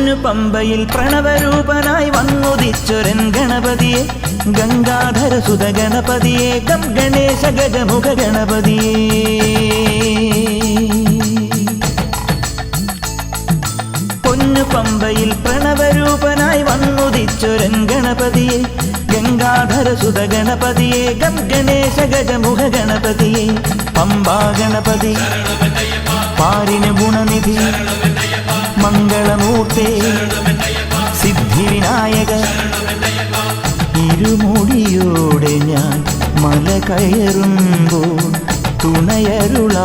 പൊന്നു പമ്പയിൽ പ്രണവരൂപനായി വന്നുദിച്ചൊരൻ ഗണപതിയെ ഗംഗാധര സുത ഗണപതിയെ ഗം ഗണേശ ഗജമുഖ ഗണപതിയെ പൊന്നു പമ്പയിൽ പ്രണവരൂപനായി വന്നുദിച്ചൊരൻ ഗണപതിയെ ഗംഗാധര സുത ഗണപതിയെ ഗം ഗണേശ ഗജമുഖ ഗണപതിയെ പമ്പാ ഗണപതി പാരിന് ഗുണനിധി മംഗളമൂർത്തേ സിദ്ധിവിനായക ഇരുമുടിയോടെ ഞാൻ മല കയറുമ്പോൾ തുണയരുള